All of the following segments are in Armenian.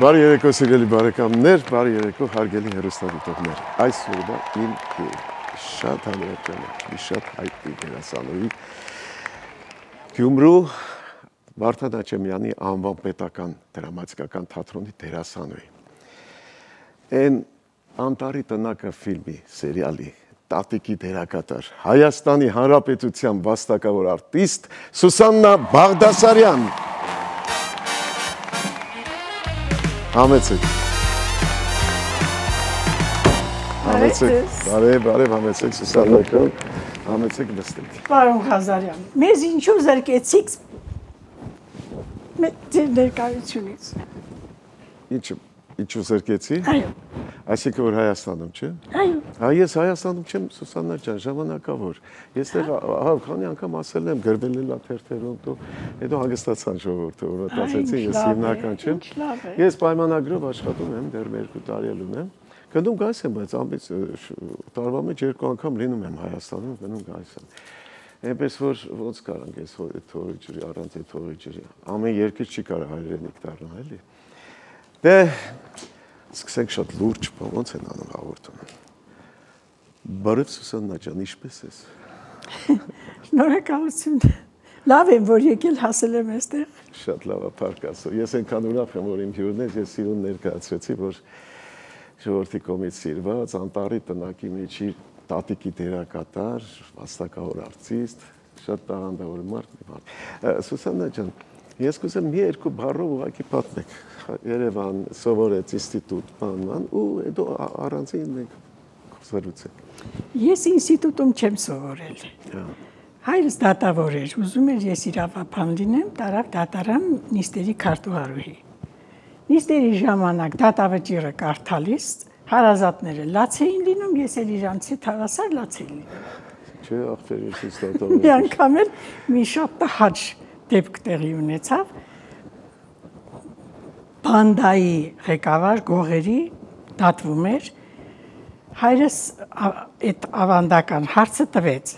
Բարի երեկո սիրելի բարեկամներ, բարի երեկո հարգելի հեռուստադիտողներ։ Այսօրվա իմ շատ հանրաճանաչ, շատ հայտնի դերասանուհի Գյումրու Վարդան Աչեմյանի անվան պետական դրամատիկական թատրոնի դերասանուհի։ Այն Անտարի տնակը ֆիլմի սերիալի տատիկի դերակատար Հայաստանի Հանրապետության վաստակավոր արտիստ Սուսաննա Բաղդասարյան։ Համեցեք։ Բարև, համեցեք Սուսաննա, համեցեք նստեք։ Պարոն Ղազարյան, մեզ ինչու զրկեցիք ներկայությունից։ Ինչու զրկեցի։ Այո։ Այսինքն որ Հայաստանում, չէ։ Այո։ Ես Հայաստանում չեմ, Սուսաննա ջան, ժամանակավոր։ Ես քանի անգամ ասել եմ, գրվել եմ թերթերում, հետո հանգստացան ժողովուրդը, որ մտածեցին, ես հիմնական չեմ։ Ես պայմանագրով աշխատում եմ, դեռ 2 տարի ունեմ։ Գնում գայս եմ, բայց ամբից տարվա մեջ 2 անգամ լինում եմ Հայաստանում, գնում գայս եմ։ Այնպես որ ոնց կարանք ես թորի ջրի, առանց թորի ջրի։ Ամեն երկիր չի կարող հայրենիք դառնալ, էլի։ Դե սկսենք շատ լուրջ, ոնց են անում հաղորդում։ Բարև Սուսաննա ջան, ինչպե՞ս ես։ Շնորհակալություն։ Լավ եմ, որ եկել հասել եմ այստեղ։ Շատ լավ է, փառք Աստծո։ Ես այնքան ուրախ եմ, որ իմ հյուրն ես, ես իրուն ներկայացրեցի, որ ժողովրդի կողմից սիրված Անտարի տնակի միջի տատիկի դերակատար, վաստակավոր արտիստ, շատ տաղանդավոր մարդ։ Սուսաննա ջան, ես կուզեմ մի 2 բառով ուղղակի պատմեք։ Երևան սովորեց ինստիտուտ բանման ու հետո առանձին մենք զրուցենք։ Ես ինստիտուտում չեմ սովորել։ Հայրս դատավոր էր, ուզում էր ես իրավաբան լինեմ, տարավ դատարան նիստերի քարտուղարուհի։ Նիստերի ժամանակ դատավճիռը կարդալիս հարազատները լաց էին լինում, ես էլ իրանց հետ հավասար լաց էի լինում։ Չէ, ախտերից դատավոր։ Մի անգամ էլ մի շատ տհաճ դեպք տեղի ունեցավ։ Բանդայի ղեկավար գողերի դատվում էր, հայրս այդ ավանդական հարցը տվեց,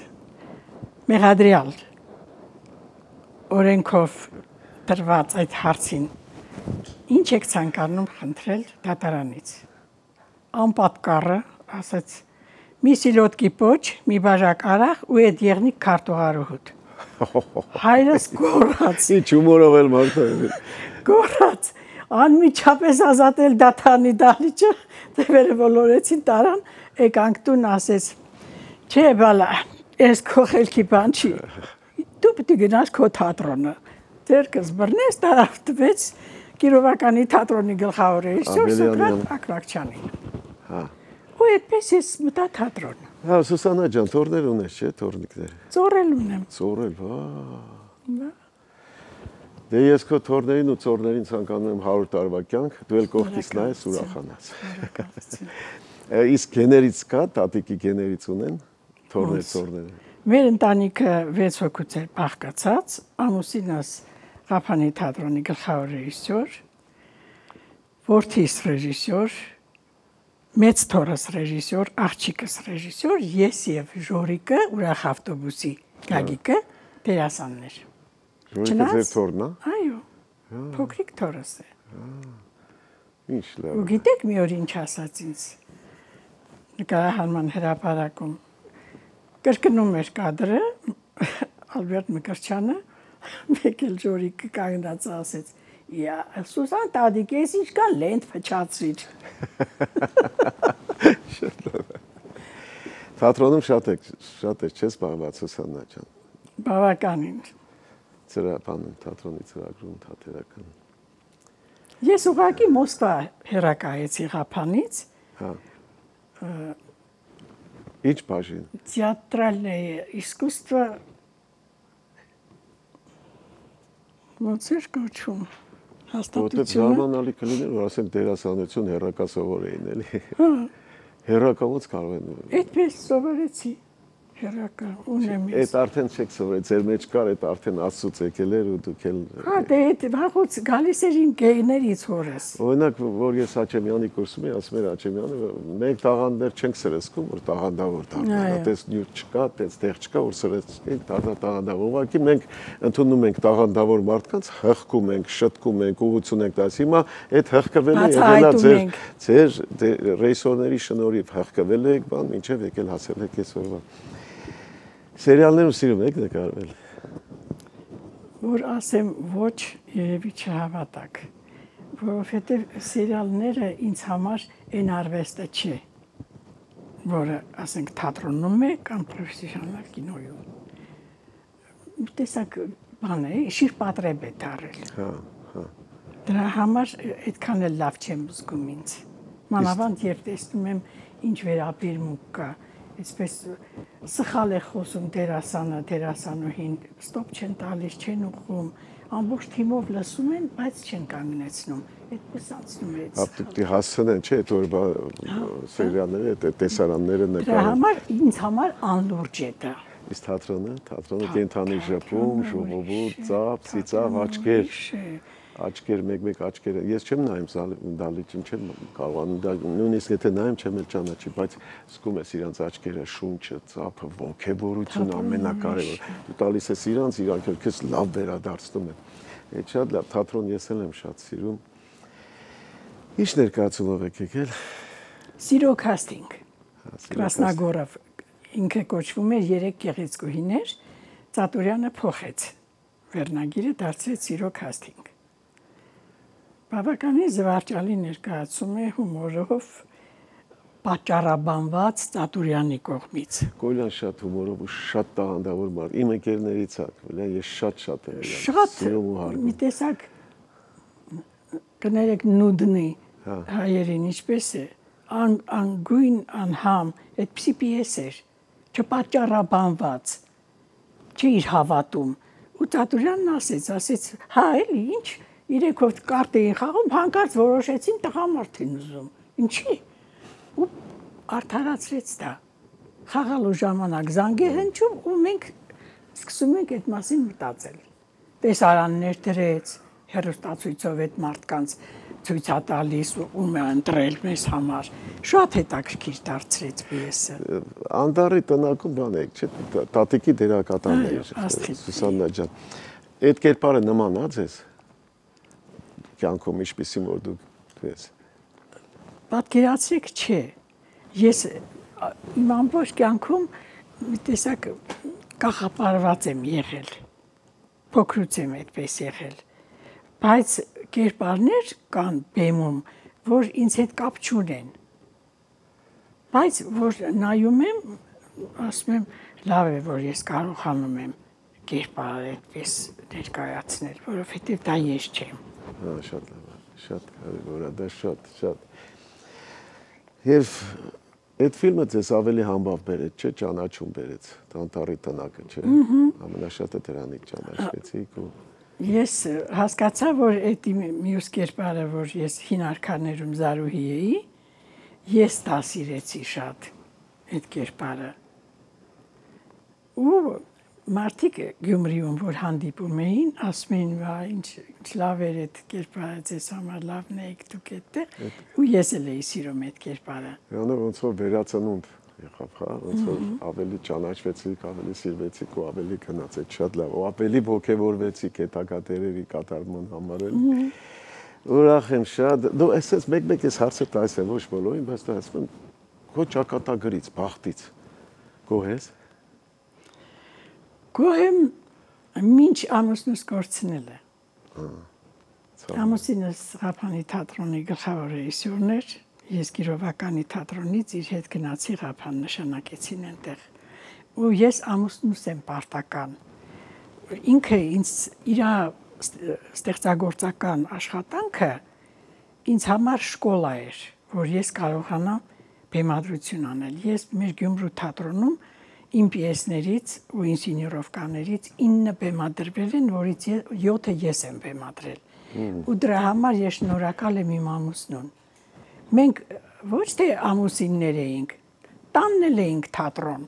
մեղադրյալ օրենքով տրված այդ հարցին, ինչ եք ցանկանում խնդրել դատարանից, անպատկառը ասաց, մի սիլոտկի պոչ, մի բաժակ արախ ու այդ եղնիկ քարտուղարուհուտ, հայրս գոռաց, Ինչ հումորով էլ մարդը գոռաց, անմիջապես ազատել դատարանի դահլիճը, դեպերը ոլորեցին տարան, եկանք տուն ասեց, չէ բալա, ես քո խելքի բան չի, դու պետք է գնաս քո թատրոնը, ձերքս բռնես, տարավ տվեց Կիրովականի թատրոնի գլխավոր ռեժիսոր Սոկրատ Ակրակչյանին։ Ու այդպես ես մտա թատրոն։ Հա, Սուսաննա ջան, թորներ ունես, չէ, թորնիկներ։ Ծորել ունեմ։ Ծորել, Դե ես քո թորներին ու ծորներին ցանկանում եմ 100 տարվա կյանք, դու էլ կողքից նայես ուրախանաս։ Իսկ գեներից կա, տատիկի գեներից ունեն թորներ, ծորները։ Մեր ընտանիքը 6 հոգուց էր բաղկացած, ամուսինս Ղափանի թատրոնի գլխավոր ռեժիսոր, որդիս ռեժիսոր, մեծ թորս ռեժիսոր, աղջիկս ռեժիսոր, ես եւ Ժորիկը, ուրախ ավտոբուսի Գագիկը դերասաններ։ Ժորիկը ձեր թորն է։ Այո։ Փոքրիկ թորս է։ Ինչ լավ։ Ու գիտեք մի օր ինչ ասաց ինձ։ Նկարահանման հրապարակում կրկնում էր կադրը Ալբերտ Մկրտչյանը, մեկ էլ Ժորիկը կանգնած ասեց. «Յա, Սուսան տատիկ, ես ինչ կան լենթ փչացրիչ»։ Շատ լավ։ Թատրոնում շատ է, չես զբաղված Սուսաննա ջան։ Բավականին։ Ծրապանում, թատրոնի ծրագրում, թատերական։ Ես ուղղակի Մոսկվա հեռակայեցի Ղափանից։ Հա։ Ինչ բաժին։ Театральное искусство ոնց էր կոչվում։ Որտեղ զարմանալի կլիներ, որ ասենք դերասանություն հեռակա սովոր էին, էլի։ Հեռակա ոնց կարող են։ Այդպես սովորեցի։ հերակա ունեմ։ Այդ արդեն չեք սովորել, ձեր մեջ կար, այդ արդեն Աստծուց եկել էր ու դուք էլ։ Հա, դե այդ վաղուց գալիս էր իմ գեներից հորս։ Օրինակ, որ ես Աչեմյանի կուրսում եմ, ասում էր Աչեմյանը, մենք տաղանդներ չենք սրսկում, որ տաղանդավոր դառնան, այդպես նյութ չկա, այդպես տեղ չկա, որ սրսկենք տաղանդավոր։ Ուղղակի մենք ընդունում ենք տաղանդավոր մարդկանց, հղկում ենք, շտկում ենք, ուղղություն ենք տալիս։ Հիմա այդ հղկվել է եղելա ձեր ռեյսորների շնորհիվ հղկվել եք, բան, մինչև եկել հասել եք այսօրվա։ Սերիալներում սիրում եք նկարվել։ Որ ասեմ ոչ, երևի չհավատակ, որովհետև սերիալները ինձ համար այն արվեստը չէ, որը, ասենք, թատրոնում է կամ պրոֆեսիոնալ կինոյում։ Մի տեսակ բան է, շիրպատրեբ է դարել։ Հա, հա։ Դրա համար այդքան էլ լավ չեմ զգում ինձ։ Մանավանդ երբ տեսնում եմ ինչ վերաբերմունք կա, այսպես սխալ է խոսում դերասանը, դերասանուհին, ստոպ չեն տալիս, չեն ուղղում, ամբողջ թիմով լսում են, բայց չեն կանգնեցնում։ Այդպես անցնում է։ Ապտուկի հասցնեն, չէ, այդ օրվա սերիալները, այդ տեսարանները նկարել։ Դրա համար ինձ համար անլուրջ է դա։ Իսկ թատրոնը կենթանի ժպում, ժողովուրդ, ծափ, ծիծաղ, աչքեր, մեկ-մեկ աչքերը։ Ես չեմ նայում դալիճին, չեմ կարողանում, նույնիսկ եթե նայեմ, չեմ էլ ճանաչի, բայց զգում ես իրանց աչքերը, շունչը, ծափը, ոգևորություն ամենակարևոր։ Դու տալիս ես իրանք քեզ լավ վերադարձնում են։ Այդ շատ լավ, թատրոն ես էլ եմ շատ սիրում։ Ինչ ներկայացումով եք եկել։ Սիրո քաստինգ։ Կրասնագորով ինքը կոչվում էր 3 գեղեցկուհիներ, Ծատուրյանը փոխեց։ Վերնագիրը դարձրեց Սիրո քաստինգ։ Բավականին զվարճալի ներկայացում է հումորով պատճառաբանված Ծատուրյանի կողմից։ Կոլյան շատ հումորով ու շատ տաղանդավոր մարդ։ Իմ ընկերներից է, ես շատ եմ սիրում ու հարգում։ Մի տեսակ կներեք նուդնի հայերին ինչպես է, անգույն, անհամ, այդպիսի պիես էր, չպատճառաբանված, չէիր հավատում։ Ու Ծատուրյանն ասեց, հա էլի ինչ, իրեքով կարտ էին խաղում, հանկարծ որոշեցին տղամարդ են ուզում։ Ինչի՞։ Ու արդարացրեց դա։ Խաղալու ժամանակ զանգ է հնչում ու մենք սկսում ենք այդ մասին մտածել։ Տեսարաններ դրեց, հեռուստացույցով այդ մարդկանց ցույցատալիս ում է ընտրել մեզ համար։ Շատ հետաքրքիր դարձրեց պիեսը։ Անդարի տնակում բան է, չէ՞, տատիկի դերակատարն է Սուսաննա ջան։ Այդ կերպարը նման է ձեզ։ Կյանքում ինչպեսի որ դուք ես։ Պատկերացրեք, չէ։ Ես իմ ամբողջ կյանքում մի տեսակ կախապարված եմ եղել։ Փոքրուց եմ այդպես եղել։ Բայց կերպարներ կան բեմում, որ ինձ հետ կապ չունեն։ Բայց որ նայում եմ, ասում եմ, լավ է, որ ես կարողանում եմ կերպարը այդպես ներկայացնել, որովհետև դա ես չեմ։ Հա, շատ լավ է, շատ կարևոր է, դա շատ։ Եվ այդ ֆիլմը ձեզ ավելի համբավ բերեց, չէ՞, ճանաչում բերեց, Տանտարի տնակը, չէ՞։ Ամենաշատը դրանից ճանաչվեցիք ու Ես հասկացա, որ այդ մյուս կերպարը, որ ես հին արքաներում Զարուհի էի, ես դա սիրեցի շատ, այդ կերպարը։ Ու մարդիկ Գյումրիում, որ հանդիպում էին, ասում էին, ինչ լավ էր այդ կերպարը, ձեզ համար լավն եք դուք այդտեղ, ու ես էլ էի սիրում այդ կերպարը։ Դրանով ոնց որ վերացնունդ եղավ, հա, ոնց որ ավելի ճանաչվեցիք, ավելի սիրվեցիք ու ավելի գնացեք, շատ լավ, ու ավելի ողջևորվեցիք հետագա դերերի կատարման համար էլ։ Ուրախ եմ շատ, դու այսպես մեկ-մեկ ես հարցը տալիս եմ, ոչ բոլորին, բայց դա ասում եմ, քո ճակատագրից, բախտից, գոհ ես։ Գոհ եմ մինչ ամուսնուս կորցնելը։ Ամուսինս Ղափանի թատրոնի գլխավոր ռեժիսորն էր, ես Կիրովականի թատրոնից իր հետ գնացի Ղափան, նշանակեցին այնտեղ։ Ու ես ամուսնուս եմ պարտական։ Ինքը ինձ իր ստեղծագործական աշխատանքը ինձ համար շկոլա էր, որ ես կարողանամ բեմադրություն անել։ Ես մեր Գյումրու թատրոնում իմ պիեսներից ու ինսցենիրովկաներից 9 բեմադրվել են, որից 7-ը ես եմ բեմադրել։ Ու դրա համար ես շնորհակալ եմ իմ ամուսնուն։ Մենք ոչ թե ամուսիններ էինք, տանն էլ էինք թատրոն։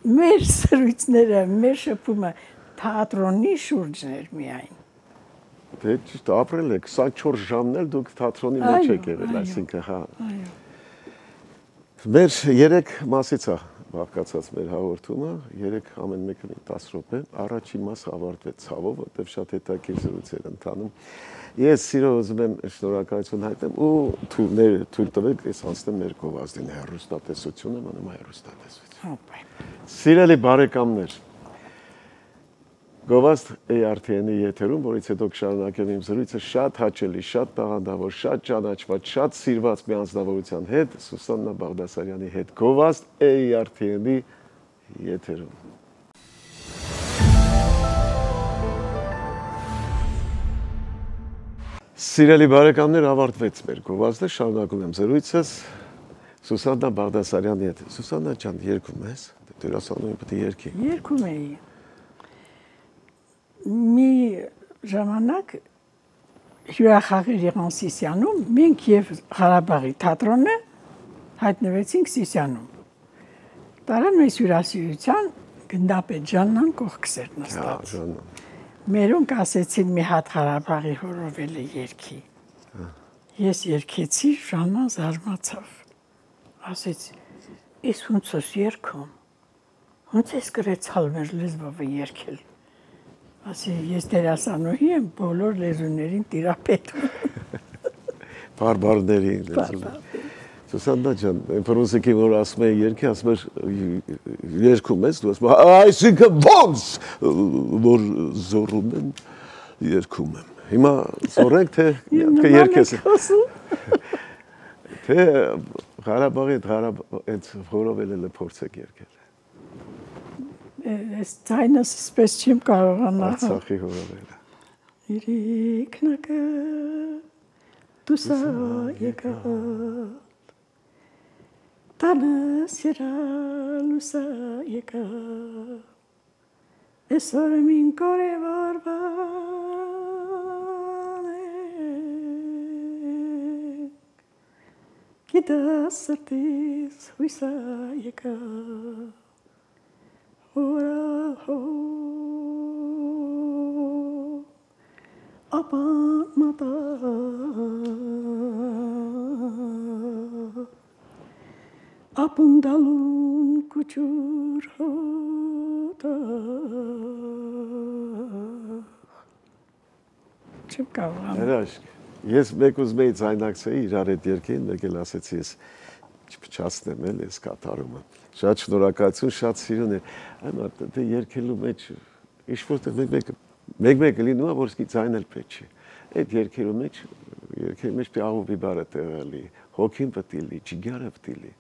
մեր սրույցները, մեր շփումը թատրոնի շուրջն էր միայն։ Դե ճիշտ ապրել եք 24 ժամն էլ դուք թատրոնի մեջ եք եղել, այսինքն հա։ Մեր 3 մասից է բաղկացած մեր հաղորդումը, 3 ամեն մեկը 10 րոպե, առաջին մասը ավարտվեց ցավով, որտեղ շատ հետաքրքիր զրույցեր ընթանում։ Ես սիրով ուզում եմ շնորհակալություն հայտնեմ ու թույլ տվեք ես անցնեմ մեր գովազդին հեռուստատեսություն եմ անում հեռուստատեսություն։ Սիրելի բարեկամներ, Գովազդ ARTN-ի եթերում, որից հետո կշարունակեմ իմ զրույցը շատ հաճելի, շատ տաղանդավոր, շատ ճանաչված, շատ սիրված մի անձնավորության հետ, Սուսաննա Բաղդասարյանի հետ Գովազդ ARTN-ի եթերում։ Սիրելի բարեկամներ, ավարտվեց մեր գովազդը, շարունակում եմ զրույցս Սուսաննա Բաղդասարյանի հետ։ Սուսաննա ջան, երգում ես, դերասանուհին պետք է երգի։ Երգում էի։ Մի ժամանակ հյուրախաղեր եղան Սիսիանում, մենք եւ Ղարաբաղի թատրոնը հայտնվեցինք Սիսիանում։ Տարան մեզ հյուրասիրության գնդապետ Ժաննան կողքս էր նստած։ Մերոնք ասեցին մի հատ Ղարաբաղի հորովելը երգի։ Ես երգեցի, Ժաննան զարմացավ։ Ասեց. «Ես ոնց ես երգում։ Ոնց ես գրեցալ մեր լեզվով երգել»։ Ասի, ես դերասանուհի եմ, բոլոր լեզուներին տիրապետում։ Բարբարների լեզուներ։ Սուսաննա ջան, ինֆորմացիա որ ասում է երգի, ասում է երգում ես, դու ասում ես, այսինքն ոնց որ զորում եմ, երգում եմ։ Հիմա զորենք թե երգես։ Թե Ղարաբաղի այդ հորովելը փորձեք երգել։ Ես ձայնս սպես չեմ կարողանա։ Արցախի հորովելը։ Իրիկնակը դուսա եկալ տանս երալ ուսա եկալ Այսօր մին կորևորվան Գիտաս սրտիս հույսա եկալ Ora apan mata apundalun kuchur hota Հրաշք, ես մեկ ուզում էի ձայնակցեի իրար հետ երկին, մեկ էլ ասեցի ես չփչացնեմ էլ ես կատարումը։ Շատ շնորհակալություն, շատ սիրուն էր։ Այո, դե երկելու մեջ ինչ որտեղ մեկ-մեկը լինում է, որ սկի ձայնել պետք չի։ Այդ երկելու մեջ պիտի աղովի բարը տեղալի, հոգին պետք լի, ջիգարը պետք լի։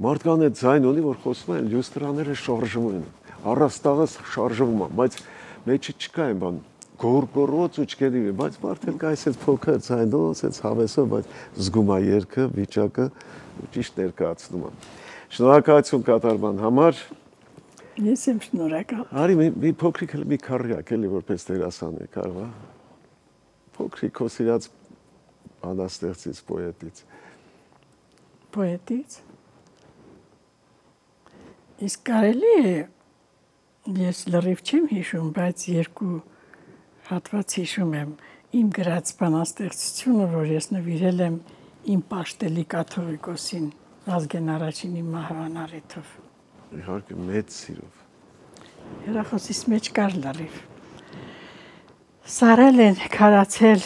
Մարդկան այդ ձայն ունի, որ խոսում են, լյուստրաները շարժվում են, առաստաղը շարժվում է, բայց մեջը չկա այն բան, գորգորոց ու չկերի, բայց մարդել կա այս փոքր ձայնով, այս հավեսով, բայց զգում է երգը, վիճակը ճիշտ ներկայացնում է։ Շնորհակալություն կատարման համար։ Ես եմ շնորհակալ։ Արի մի փոքրիկ մի քարյակ էլի որպես դերասան կարող է։ Փոքրիկ քո սիրած բանաստեղծից, պոետից։ Պոետից։ Իսկ կարելի է ես լրիվ չեմ հիշում, բայց երկու հատված հիշում եմ իմ գրած բանաստեղծությունը, որ ես նվիրել եմ իմ պաշտելի կաթողիկոսին Վազգեն առաջինի մահվան առիթով։ Իհարկե մեծ սիրով։ Հեռախոսիս մեջ կար լրիվ։ Սարել են քարացել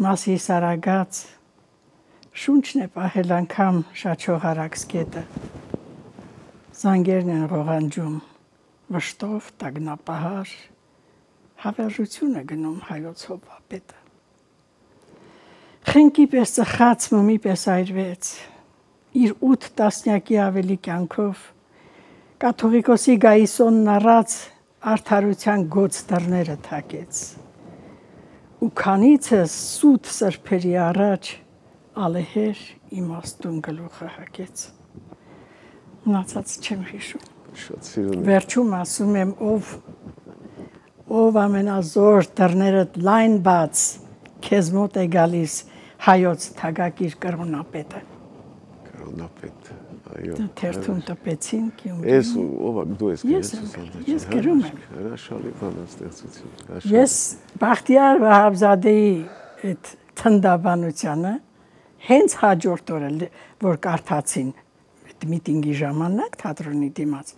մասի սարագած, շունչն է պահել անգամ շաչող հարաքսկետը։ Զանգերն են ղողանջում, վշտով տագնապահար, հավերժություն է գնում հայոց հոպապետը։ Խենկի պես ծխած մոմի պես այրվեց, իր 8 տասնյակի ավելի կյանքով, կաթողիկոսի Գայիսոնն առած արդարության գոց դռները թակեց, ու քանիցս սուտ սրբերի առաջ ալեհեր իմաստուն գլուխը հակեց։ Մնացած չեմ հիշում։ Շատ սիրուն։ Վերջում ասում եմ, ով ամենազոր դռներդ լայն բաց, քեզ մոտ է գալիս հայոց թագակիր կրոնապետը։ Կրոնապետ, Այո։ Թերթում տպեցին Գյումրի։ Ես ով է դու ես Ես գրում եմ։ Հրաշալի բանաստեղծություն։ Ես Բախտիար Վահաբզադեի այդ թնդաբանությունը հենց հաջորդ օրը որ կարդացին այդ միտինգի ժամանակ թատրոնի դիմաց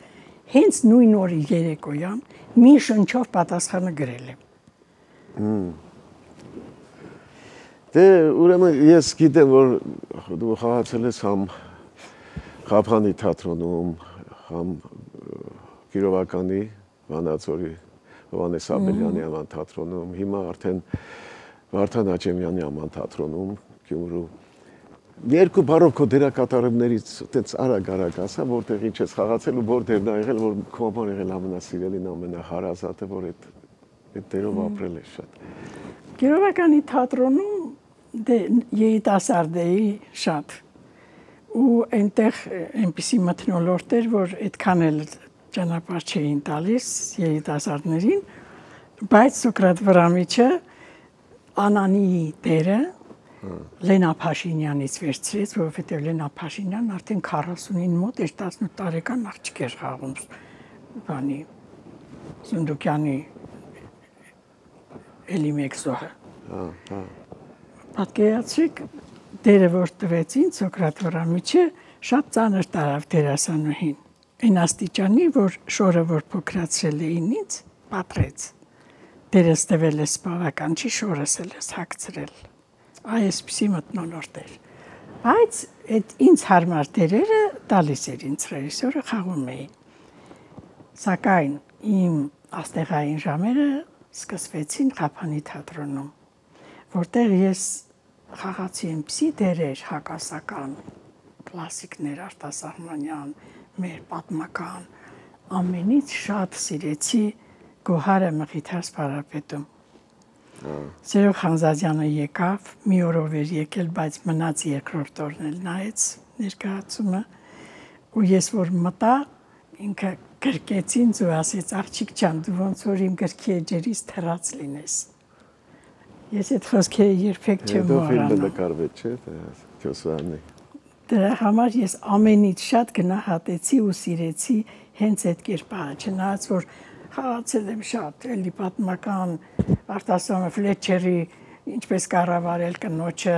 հենց նույն օրի երեկոյան մի շնչով պատասխանը գրել եմ։ Դե ուրեմն ես գիտեմ որ դու խաղացել ես համ Խափանի թատրոնում, համ Կիրովականի Վանաձորի Հովհաննես Աբելյանի անվան թատրոնում, հիմա արդեն Վարդան Աճեմյանի անվան թատրոնում Գյումրու։ Երկու բառով քո դերակատարումներից այդպես արագ ասա, որտեղ ինչ ես խաղացել ու որ դերն ա եղել, որ քո համար եղել ամենասիրելին, ամենահարազատը, որ այդ դերով ապրել ես շատ։ Կիրովականի թատրոնում դե երիտասարդ էի շատ ու այնտեղ այնպիսի մթնոլորտ էր, որ այդքան էլ ճանապարհ չէին տալիս երիտասարդներին, բայց Սոկրատ Վրամիչը Անանի դերը Լենա Փաշինյանից վերցրեց, որովհետև Լենա Փաշինյանն արդեն 49 մոտ էր 18 տարեկան աղջիկ էր խաղում բանի Սունդուկյանի էլի մեկ զոհը։ Պատկերացրեք դերը որ տվեցին Սոկրատ Վրամիչը շատ ծանր տարավ դերասանուհին։ Այն աստիճանի որ շորը որ փոքրացրել էին ինձ պատրեց։ Դերս տվել ես բավական չի շորս էլ ես հագցրել։ Այսպիսի մթնոլորտ էր։ Բայց այդ ինձ հարմար դերերը տալիս էր ինձ ռեժիսորը խաղում էի։ Սակայն իմ աստեղային ժամերը սկսվեցին Խափանի թատրոնում, որտեղ ես խաղացի այնպիսի դերեր հակասական, կլասիկներ Արտասահմանյան, մեր պատմական, ամենից շատ սիրեցի Գոհարը Մխիթար Սպարապետում։ Սերո Խանզազյանը եկավ, մի օրով էր եկել, բայց մնաց երկրորդ օրն էլ նայեց ներկայացումը ու ես որ մտա ինքը գրկեց ինձ ու ասեց աղջիկ ջան դու ոնց որ իմ գրքի էջերից թռած լինես։ Ես այդ խոսքերը երբեք չեմ մոռանա։ Դու ֆիլմը նկարվեց չէ՞ Քյոսյանի։ Դրա համար ես ամենից շատ գնահատեցի ու սիրեցի հենց այդ կերպարը, չնայած որ խաղացել եմ շատ, էլի պատմական Արտասահմանը Ֆլեչերի ինչպես կառավարել կնոջը,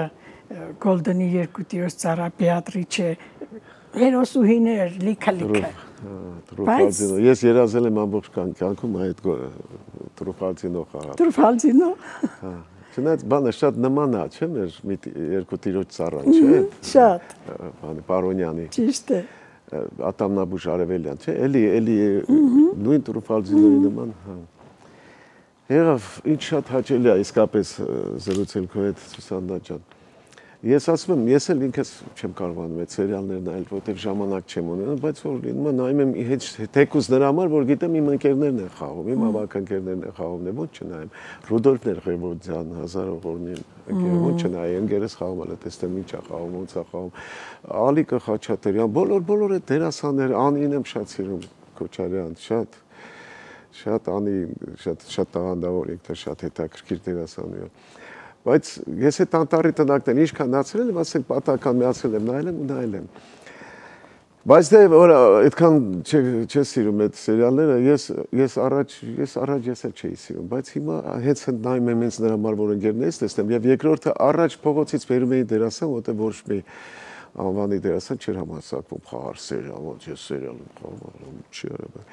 Գոլդենի երկու տիրոջ ծառա Բեատրիչե, հերոսուհիներ, լիքը։ Ես երազել եմ ամբողջ կյանքում այդ Տրուֆալդինո խաղալ։ Տրուֆալդինո։ Չնայած բանը շատ նման է, չէ՞ մեր երկու տիրոջ ծառան, չէ՞։ Շատ։ Պարոնյանի։ Ճիշտ է։ Ատամնաբույժ Արևելյան, չէ՞, էլի նույն Տրուֆալդինոյի նման, հա։ Եղավ, ինչ շատ հաճելի է իսկապես զրուցել քո հետ Սուսաննա ջան։ Ես ասում եմ, ես էլ ինքս չեմ կարողանում այդ սերիալներ նայել, որտեղ ժամանակ չեմ ունենում, բայց որ լինում է նայում եմ թեկուզ նրա համար, որ գիտեմ իմ ընկերներն են խաղում, իմ ավագընկերներն են խաղում, ո՞նց չնայեմ։ Ռուդոլֆ Ներխեվոդյան, Հազարով օրնին ընկերը ո՞նց չնայի, ընկերս խաղում ալ տեսնեմ ինչ է խաղում, ոնց է խաղում։ Ալիկը Խաչատրյան, բոլոր այդ դերասանները, Անին եմ շատ սիրում, Քոչարյան, շատ Անի, շատ տաղանդավոր ինքը շատ հետաքրքիր դերասան է։ Բայց ես այդ անտարի տնակներն ինչքան նացրել եմ, ասենք պատական միացել եմ, նայել եմ։ Բայց դե որ այդքան չես սիրում այդ սերիալները, ես առաջ ես էլ չէի սիրում, բայց հիմա հենց նայում եմ ինձ նրա համար որ ընկերներից տեսնեմ եւ երկրորդը առաջ փողոցից բերում էի դերասան, որտեղ ոչ մի անվանի դերասան չէր համարձակվում խաղալ սերիալ, ոնց ես սերիալ եմ խաղում, չի արել։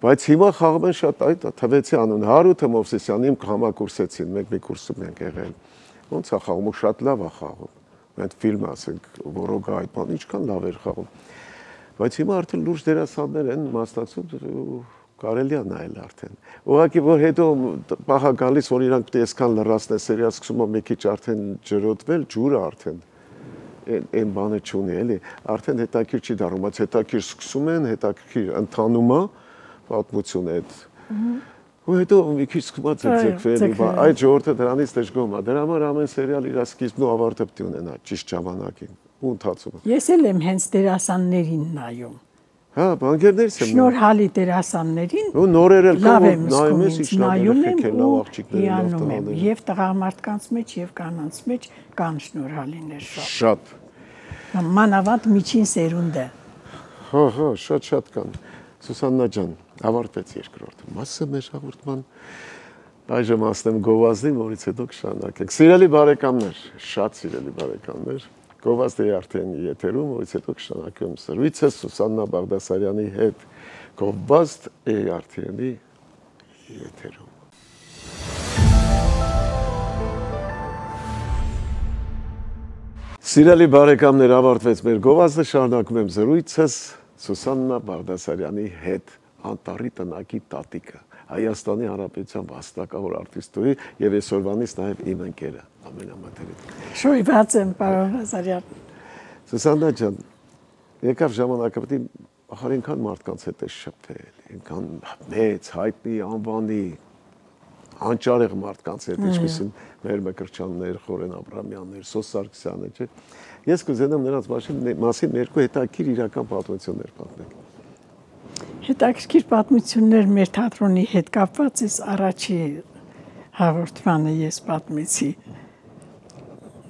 Բայց հիմա խաղում են շատ այդ թվեցի անուն Հարութը Մովսեսյանի իմ համակուրսեցին, մի կուրսում ենք եղել։ Ոնց է խաղում ու շատ լավ է խաղում։ Այդ ֆիլմը ասենք Որոգա այդ բան ինչքան լավ էր խաղում։ Բայց հիմա արդեն լուրջ դերասաններ են մասնակցում կարելի է նայել արդեն։ Ուղղակի որ հետո պահա գալիս որ իրանք պետք է այսքան լրացնեն սերիալ սկսում է մի քիչ արդեն ջրոտվել, ջուրը արդեն այն բանը չունի էլի, արդեն հետաքրքիր չի դառնում, բայց հետաքրքիր սկսում են, հետաքրքիր ընթանում է պատմությունը այդ։ Ու հետո մի քիչ սկսում է ձգձգվել, այդ ժողովուրդը դրանից դժգոհում է։ Դրա համար ամեն սերիալ իր սկիզբն ու ավարտը պետք է ունենա ճիշտ ժամանակին ու ընթացումը։ Ես էլ եմ հենց դերասաններին նայում։ Հա, բանկերներից եմ։ Շնորհալի դերասաններին։ Ու նորեր էլ լավ կան, եմ նայում ես ինչ նայում եմ լավ աղջիկներ, լավ տղաներ։ Եվ տղամարդկանց մեջ, եւ կանանց մեջ կան շնորհալիներ շատ։ Շատ։ Մանավանդ միջին սերունդը։ Հա, շատ կան։ Սուսաննա ջան, ավարտվեց երկրորդ մասը մեր հաղորդման։ Այժմ ասեմ գովազդին, որից հետո կշարունակենք։ Սիրելի բարեկամներ, շատ սիրելի բարեկամներ, գովազդը արդեն եթերում, որից հետո կշարունակեմ զրույցը Սուսաննա Բաղդասարյանի հետ։ Գովազդ արդեն եթերում։ Սիրելի բարեկամներ, ավարտվեց մեր գովազդը, շարունակում եմ զրույցս Սուսաննա Բաղդասարյանի հետ, Անտառի տնակի տատիկը, Հայաստանի Հանրապետության վաստակավոր արտիստուհի եւ այսօրվանից նաեւ իմ ընկերը, ամենամտերիմ։ Շոյված եմ, պարոն Ղազարյան։ Սուսաննա ջան, եկավ ժամանակը պետք է այնքան մարդկանց հետ է շփվել, այնքան մեծ, հայտնի, անվանի, անճարեղ մարդկանց հետ, ինչպիսին մեր Մկրտչյաններ, Խորեն Աբրամյաններ, Սոս Սարգսյանը, չէ։ Ես կուզենամ նրանց մասին երկու հետաքրքիր իրական պատմություններ պատմել։ Հետաքրքիր պատմություններ մեր թատրոնի հետ կապված էս առաջի հաղորդմանը ես պատմեցի։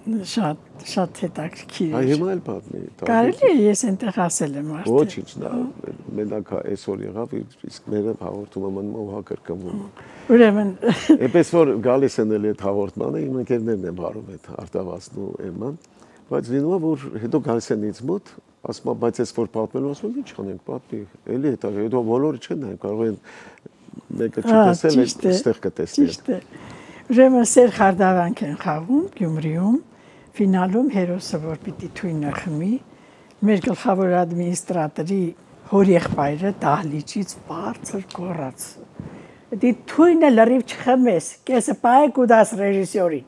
Շատ հետաքրքիր է։ Հիմա էլ պատմի։ Կարելի է ես այնտեղ ասել եմ արդեն։ Ոչինչ, դա մենակ այսօր եղավ, իսկ մեր հաղորդումը մնում հա կրկնվում։ Ուրեմն Էպես որ գալիս են էլ այդ հաղորդմանը, իմ ընկերներն են բարում այդ Արտավազդն ու Էմման, բայց լինում է որ հետո գալիս են ինձ մոտ, ասում եմ, բայց ես որ պատմելու ասում եմ, ինչ անենք, պատմի, էլի հետո բոլորը չեն նայում, կարող են մեկը չտեսել, այստեղ կտեսնի։ Ճիշտ է։ Ուրեմն Սեր Խարդավանք են խաղում Գյումրիում, ֆինալում հերոսը որ պիտի թույնը խմի, մեր գլխավոր ադմինիստրատորի հորեղբայրը դահլիճից բարձր գոռաց։ Դի թույնը լրիվ չխմես, կեսը պայեք ու դաս ռեժիսորին։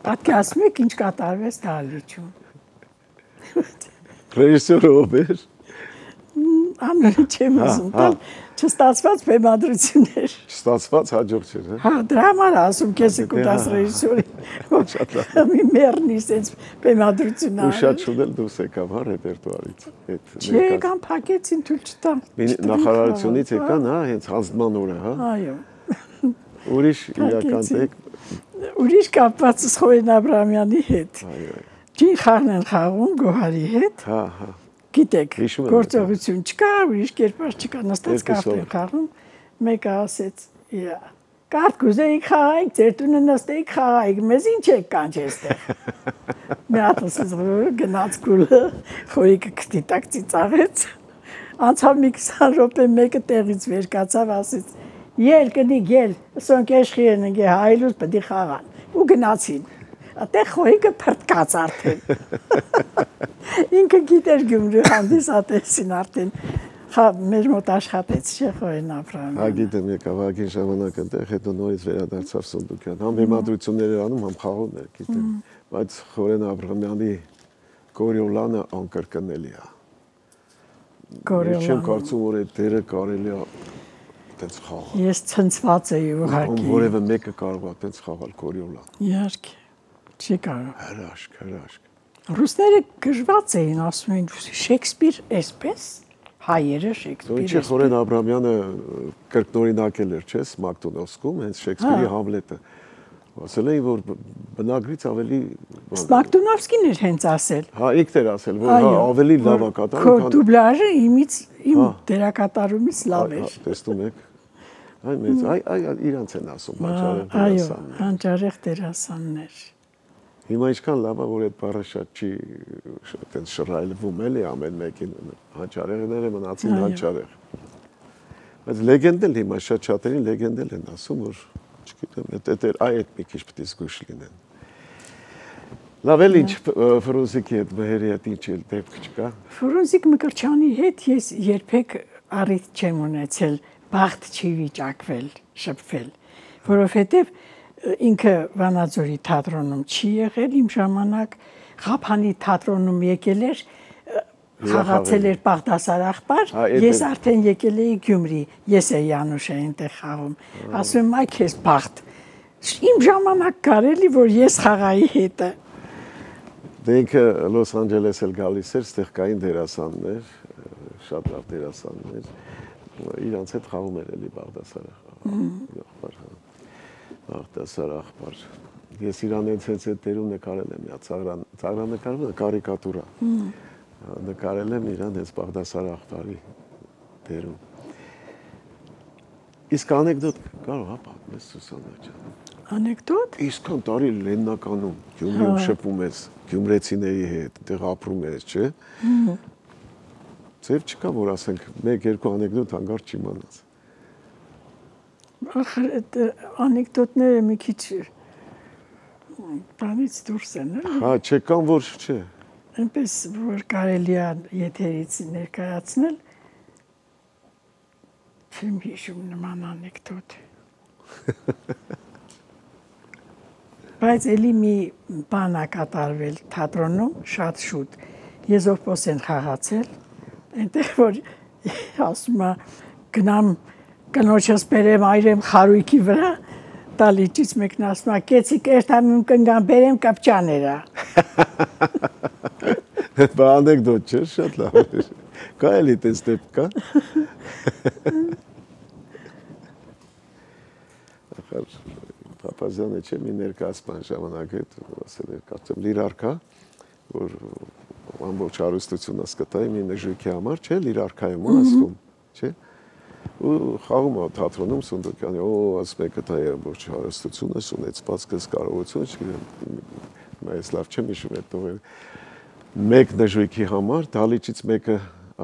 Պատկասում եք ինչ կատարվեց դահլիճում։ Ռեժիսորը ով էր։ Անունը չեմ ասում, տալ չստացված բեմադրություններ։ Չստացված հաջող չէր, հա։ Հա, դրա համար ասում կեսը կուտաս ռեժիսորին։ Մի մեռնի սենց բեմադրություն արել։ Ու շատ շուտ էլ դուրս եկավ, հա, ռեպերտուարից։ Չէ, եկան փակեցին, թույլ չտան։ Նախարարությունից եկան, հա, հենց հանձնման օրը, հա։ Այո։ Ուրիշ իրական տեք։ Ուրիշ կապված Խորեն Աբրամյանի հետ։ Այո։ Ջին խաղն են խաղում Գոհարի հետ։ Հա, հա։ Գիտեք, գործողություն չկա, ուրիշ կերպար չկա, նստած կարտ են խաղում, մեկը ասեց, կարտ կուզեիք խաղայիք, ձեր տունը նստեիք խաղայիք, մեզ ինչ եք կանչ եստեղ։ Մի ատոսից գնաց կուլը, խորիկը կտի տակ ծիծաղեց, անցավ մի 20 րոպե մեկը տեղից վեր կացավ, ասեց, ել կնիկ, ել, սոնք էշխի են ընգե հայլուց պդի խաղան, ու գնացին, ատեղ խորիկը պրտկաց արդեն։ Ինքը գիտեր Գյումրի հանդիսատեսին արդեն մեր մոտ աշխատեց չէ Խորեն Աբրամյանը։ Հա գիտեմ եկավ ագին ժամանակ այնտեղ հետո նորից վերադարձավ Սունդուկյան։ Համ բեմադրություններ էր անում, համ խաղում էր, գիտեմ։ Բայց Խորեն Աբրամյանի Գորիոլանը անկրկնելի է։ Գորիոլանը։ Չեմ կարծում որ այդ դերը կարելի է այդպես խաղալ։ Ես ցնցված էի ուղղակի։ Որևէ մեկը կարող է այդպես խաղալ Գորիոլան։ Իհարկե։ Չի կարող։ Հրաշք։ Ռուսները գժված էին, ասում էին Շեքսպիր էսպես, հայերը Շեքսպիր էսպես։ Ինչ Խորեն Աբրամյանը կրկնօրինակել էր, չէ՞, Սմակդոնովսկում, հենց Շեքսպիրի Համլետը։ Ասել էին, որ բնագրից ավելի Սմակդոնովսկին էր հենց ասել։ Հա, ինքն էր ասել, որ հա ավելի լավ է կատարում, քան քո դուբլաժը իմ դերակատարումից լավ էր։ Տեսնում եք։ Այ մեծ, այ իրանց են ասում, հանճարեղ Այո, դերասաններ։ հանճարեղ դերասաններ։ Հիմա ինչքան լավ է, որ այդ բառը շատ չի այդպես շռայլվում էլի ամեն մեկին հանճարեղները մնացին հանճարեղ։ Բայց լեգենդել հիմա շատ-շատերին լեգենդել են ասում, որ չգիտեմ, այդ մի քիչ պետք է զգույշ լինեն։ Լավ էլ ինչ Ֆրունզիկի հետ Մհերի հետ ինչ էլ դեպք չկա։ Ֆրունզիկ Մկրտչյանի հետ ես երբեք առիթ չեմ ունեցել, բախտ չի վիճակվել, շփվել, որովհետև ինքը Վանաձորի թատրոնում չի եղել իմ ժամանակ, Ղափանի թատրոնում եկել էր, խաղացել էր Բաղդասարախպար, ես արդեն եկել էի Գյումրի, ես էի Անուշը այնտեղ խաղում, ասում եմ այ քեզ բախտ, իմ ժամանակ կարելի, որ ես խաղայի հետը։ Դե ինքը Լոս Անջելես էլ գալիս էր, ստեղ կային դերասաններ, շատ լավ դերասաններ, իրանց հետ խաղում էր էլի Բաղդասարախպար։ Բաղդասարախպար։ Ես իրան հենց այդ դերում նկարել եմ, ծաղրանկարվում կարիկատուրա։ նկարել եմ իրան հենց Բաղդասար Ախտարի դերում։ Իսկ անեկդոտ կարող է պատմես Սուսաննա ջան։ Անեկդոտ։ Իսկան տարի Լեննականում Գյումրիում շփում ես գյումրեցիների հետ, դեղ ապրում ես, չէ՞։ Ձև չկա, որ ասենք 1-2 անեկդոտ հանգարց չիմանաս։ Ախր այդ անեկդոտները մի քիչ բանից դուրս են, էլի։ Հա, չեկան, որ չէ։ Այնպես որ կարելի է եթերից ներկայացնել, չեմ հիշում նման անեկդոտ։ Բայց էլի մի բան ա կատարվել թատրոնում, շատ շուտ։ Եզոպոս են խաղացել, այնտեղ որ ասում է գնամ կնոջս բերեմ այրեմ խարույկի վրա, տալիճից մեկն ասում է կեցիկ երթամիում կնգամ բերեմ կապճաներա։ Բա անեկդոտ չէ, շատ լավ է։ Կա էլի տես դեպք կա։ Ախր Փափազյանը չէ մի ներկայացման ժամանակ հետ ասել էր, կարծեմ լիրարքա, որ ամբողջ հարստությունը սկտայի մի նժույգի համար, չէ, լիրարքայում ասվում, չէ։ Ու խաղում է թատրոնում Սունդուկյանի, ասում է կտա է ամբողջ հարստությունս, ունեցվածքս, կարողությունը, չգիտեմ, այս լավ չեմ հիշում այդ տողերը։ Մեկ նժույգի համար, դալիճից մեկը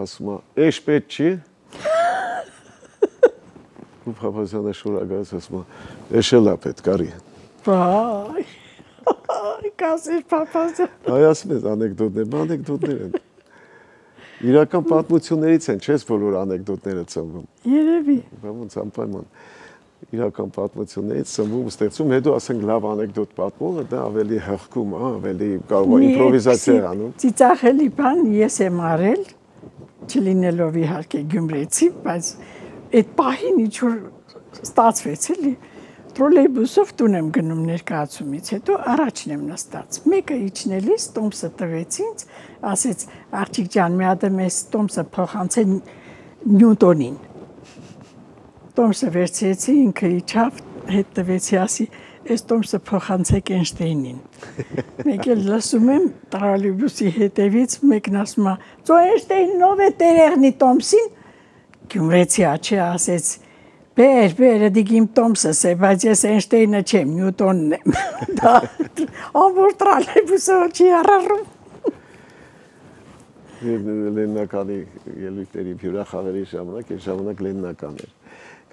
ասում է, էշ պետք չի։ Ու Փափազյանը շորագայից ասում է, էշելա պետք արի։ Բայ, կասեր Փափազյան։ Այ ասում ես անեկդոտներ են։ Իրական պատմություններից են, չես բոլոր անեկդոտները ծնվում։ Երևի։ Ոնց անպայման իրական պատմություններից ծնվում, ստեղծում, հետո ասենք լավ անեկդոտ պատմողը դա ավելի հղկում, ավելի կարող է իմպրովիզացիա անում։ Ծիծաղելի բան ես եմ արել, չլինելով իհարկե գյումրեցի, բայց այդ պահին ինչ-որ ստացվեց էլի, տրոլեյբուսով տուն եմ գնում ներկայացումից, հետո առաջն եմ նստած։ Մեկը իջնելիս տոմսը տվեց ինձ, ասեց աղջիկ ջան, մի հատ մեզ տոմսը փոխանցել Նյուտոնին։ Տոմսը վերցրեցի, ինքը իջավ, հետ տվեցի, ասի, այս տոմսը փոխանցեք Էյնշտեյնին։ Մեկ էլ լսում եմ տրոլեյբուսի հետևից մեկն ասում է, «Ծո Էյնշտեյնն ով է տերեղնի տոմսին»։ Գյումրեցի աչի ասեց, բեր, դիգիմ տոմսս է, բայց ես Էյնշտեյնը չեմ, Նյուտոնն եմ։ Դա ամբողջ տրոլեյբուսը չի առարում։ Լեննականի ելույթների հյուրախաղերի ժամանակ, այն ժամանակ Լեննական էր։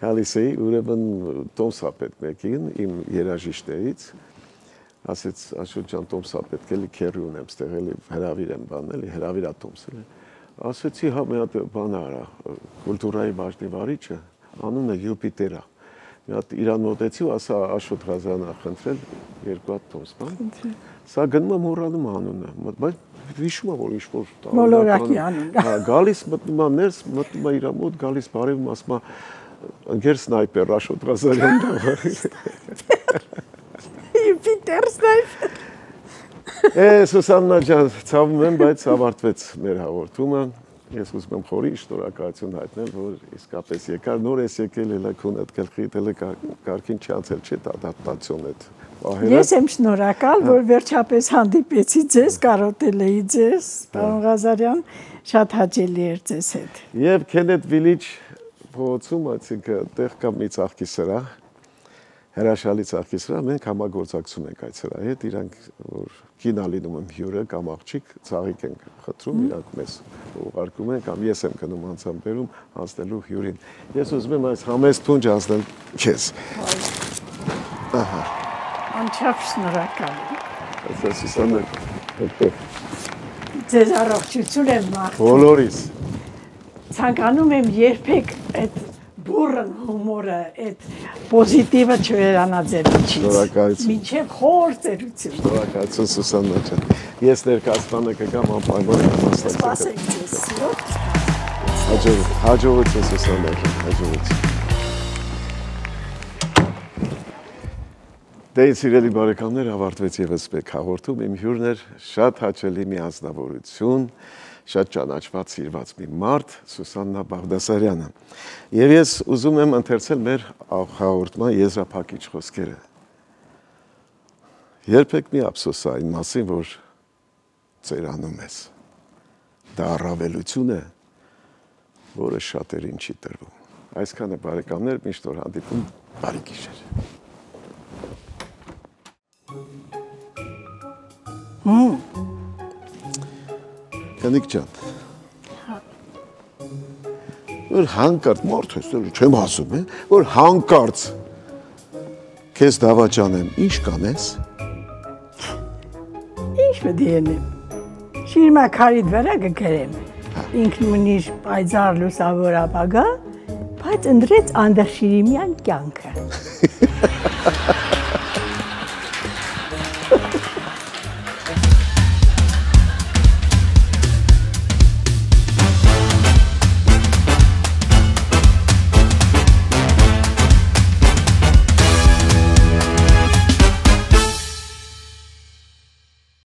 Գալիս էի, ուրեմն տոմսապետ մեկին, իմ երաժիշտերից, ասեց, Աշոտ ջան, տոմսապետ, էլի քերի ունեմ, ստեղ էլի հրավիր եմ բանել, հրավիրա տոմսել է։ Ասեցի, հա, մի հատ բան արա, կուլտուրայի բաժնի վարիչը, անունը Յուպիտերա։ Մի հատ իրան մոտեցի ու ասա Աշոտ Ղազարյանն ա խնդրել 2 հատ տոմս, բան։ Սա գնում եմ հոռանում անունը, բայց հիշում եմ, որ ինչ-որ մոլորակի անուն։ Հա, գալիս մտնում եմ ներս, մտնում եմ իր մոտ, գալիս բարևում, ասում է ընկեր սնայպեր Աշոտ Ղազարյանն ա։ Յուպիտեր սնայպեր։ Սուսաննա ջան, ցավում եմ, բայց ավարտվեց մեր հաղորդումը։ Ես ուզում եմ խորի շնորհակալություն հայտնել, որ իսկապես եկար, նոր ես եկել հելակուն այդ գլխի կարգին չանցել չէ ադապտացիոն այդ պահերը։ Ես եմ շնորհակալ, որ վերջապես հանդիպեցի ձեզ, կարոտել էի ձեզ, պարոն Ղազարյան, շատ հաճելի էր ձեզ հետ։ Եվ Քենեթ Վիլիջ փողոցում, այսինքն տեղ կա մի ծաղկի սրահ, հրաշալի ծաղկի սրահ, մենք համագործակցում ենք այդ սրահի հետ, իրանք որ կինա լինում եմ հյուրը կամ աղջիկ, ծաղիկ ենք խտրում, իրանք մեզ ուղարկում են կամ ես եմ գնում անցամբերում անցնելու հյուրին։ Ես ուզում եմ այս համեստ փունջ անցնել քեզ։ Ահա։ Անչափ շնորհակալ եմ։ Սուսաննա։ Ձեզ առողջություն եմ մաղթում։ Բոլորիս։ Ցանկանում եմ երբեք այդ բուրըն հումորը, այդ պոզիտիվը չվերանա ձեր միջից։ Շնորհակալություն։ Մինչև խոր ծերություն։ Շնորհակալություն Սուսաննա ջան։ Ես ներկայացմանը կգամ անպայման մասնակցել։ Սպասենք ձեզ սիրով։ Հաջողություն Սուսաննա ջան, հաջողություն։ Դե սիրելի բարեկամներ, ավարտվեց եւս մեկ հաղորդում, իմ հյուրն էր շատ հաճելի մի անձնավորություն, շատ ճանաչված սիրված մի մարդ, Սուսաննա Բաղդասարյանը։ Եվ ես ուզում եմ ընթերցել մեր հաղորդման եզրափակիչ խոսքերը։ Երբեք մի ափսոսա այն մասին, որ ծերանում ես։ դա առավելություն է, որը շատերին չի տրվում։ Այսքանը բարեկամներ, միշտ որ հանդիպում, բարի գիշեր։ Յանիկ ջան, որ հանկարծ մարդ ես, չեմ ասում, որ հանկարծ քեզ դավաճանեմ, ինչ կանես։ Ինչ պետք է անեմ։ Շիրմաքարիդ վրա կգրեմ։ Ինքն ունի պայծառ լուսավոր ապագա, բայց ընտրեց Անդրեաշիրիմյան կյանքը։